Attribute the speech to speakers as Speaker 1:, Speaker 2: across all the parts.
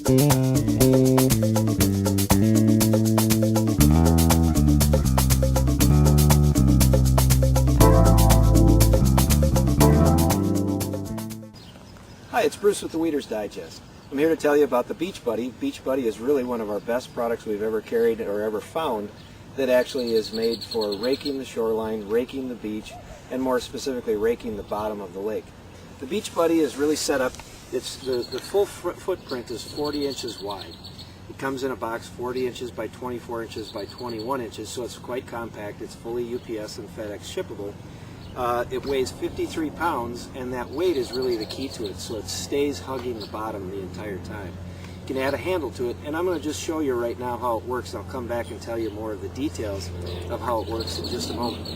Speaker 1: Hi, it's Bruce with the Weeder's Digest. I'm here to tell you about the Beach Buddy. Beach Buddy is really one of our best products we've ever carried or ever found that actually is made for raking the shoreline, raking the beach, and more specifically raking the bottom of the lake. The Beach Buddy is really set up, the full footprint is 40 inches wide. It comes in a box 40 inches by 24 inches by 21 inches, so it's quite compact. It's fully UPS and FedEx shippable. It weighs 53 pounds, and that weight is really the key to it, so it stays hugging the bottom the entire time. You can add a handle to it, and I'm going to just show you right now how it works. I'll come back and tell you more of the details of how it works in just a moment. So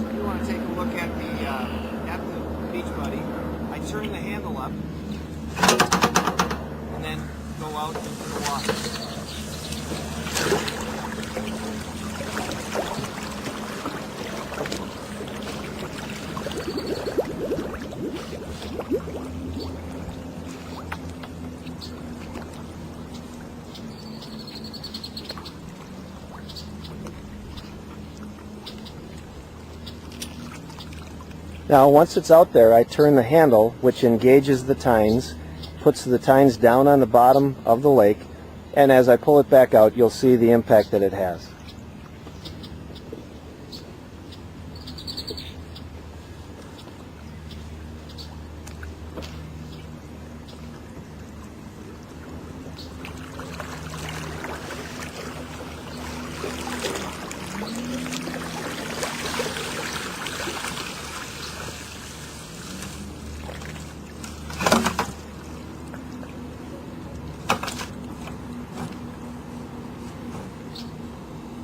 Speaker 1: if you want to take a look at the Beach Buddy, I turn the handle up and then go out into the water. Now once it's out there, I turn the handle, which engages the tines, puts the tines down on the bottom of the lake, and as I pull it back out, you'll see the impact that it has.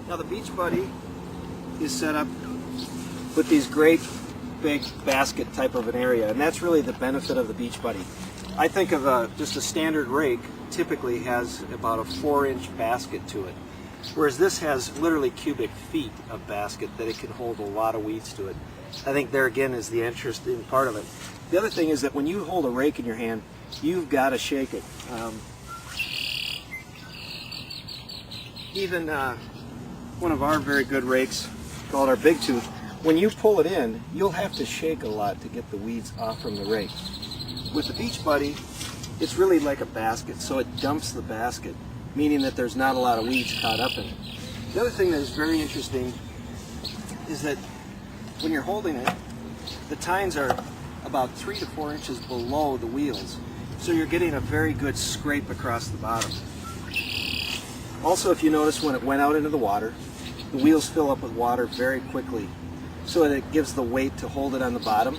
Speaker 1: Now the Beach Buddy is set up with these great big basket type of an area, and that's really the benefit of the Beach Buddy. I think of just a standard rake typically has about a 4-inch basket to it, whereas this has literally cubic feet of basket that it can hold a lot of weeds to it. I think there again is the interesting part of it. The other thing is that when you hold a rake in your hand, you've got to shake it. Even one of our very good rakes, called our Big Tooth, when you pull it in, you'll have to shake a lot to get the weeds off from the rake. With the Beach Buddy, it's really like a basket, so it dumps the basket, meaning that there's not a lot of weeds caught up in it. The other thing that is very interesting is that when you're holding it, the tines are about 3 to 4 inches below the wheels, so you're getting a very good scrape across the bottom. Also, if you notice, when it went out into the water, the wheels fill up with water very quickly, so that it gives the weight to hold it on the bottom.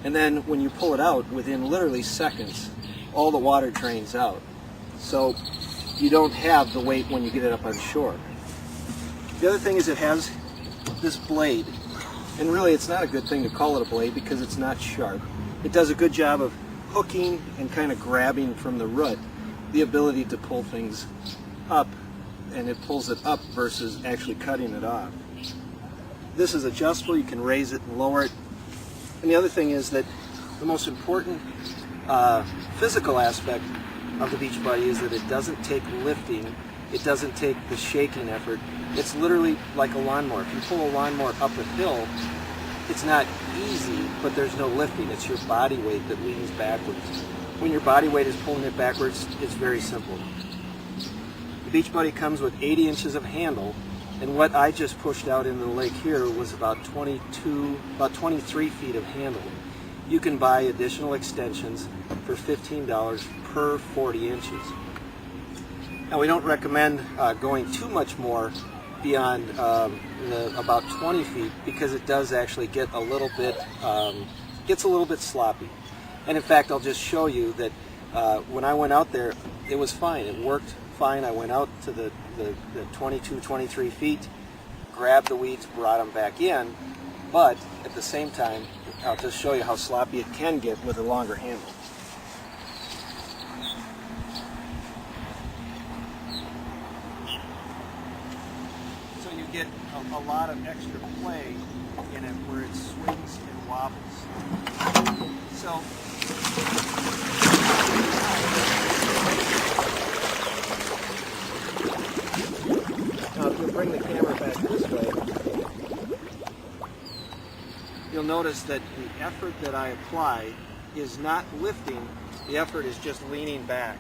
Speaker 1: And then when you pull it out, within literally seconds, all the water drains out. So you don't have the weight when you get it up on shore. The other thing is it has this blade, and really it's not a good thing to call it a blade because it's not sharp. It does a good job of hooking and kind of grabbing from the root the ability to pull things up, and it pulls it up versus actually cutting it off. This is adjustable, you can raise it and lower it. And the other thing is that the most important physical aspect of the Beach Buddy is that it doesn't take lifting, it doesn't take the shaking effort. It's literally like a lawnmower. If you pull a lawnmower up a hill, it's not easy, but there's no lifting. It's your body weight that leans backwards. When your body weight is pulling it backwards, it's very simple. The Beach Buddy comes with 80 inches of handle, and what I just pushed out into the lake here was about 23 feet of handle. You can buy additional extensions for $15 per 40 inches. Now we don't recommend going too much more beyond about 20 feet because it does actually get a little bit, gets a little bit sloppy. And in fact, I'll just show you that when I went out there, it was fine. It worked fine. I went out to the 22, 23 feet, grabbed the weeds, brought them back in, but at the same time, I'll just show you how sloppy it can get with a longer handle. So you get a lot of extra play in it where it's swinging So now if you'll bring the camera back this way, you'll notice that the effort that I apply is not lifting, the effort is just leaning back.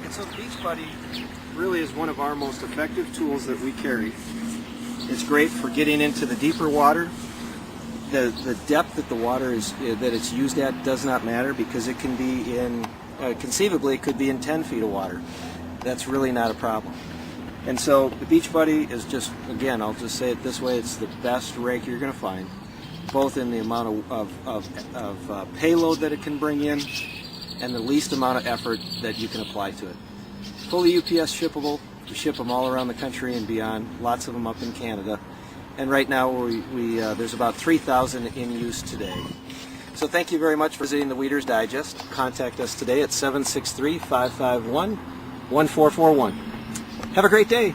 Speaker 1: And so the Beach Buddy really is one of our most effective tools that we carry. It's great for getting into the deeper water. The depth that the water is that it's used at does not matter, because it can be in, conceivably it could be in 10 feet of water. That's really not a problem. And so the Beach Buddy is just, again, I'll just say it this way, it's the best rake you're going to find, both in the amount of payload that it can bring in and the least amount of effort that you can apply to it. Fully UPS shippable. We ship them all around the country and beyond, lots of them up in Canada. And right now there's about 3,000 in use today. So thank you very much for visiting the Weeder's Digest. Contact us today at 763-551-1441. Have a great day.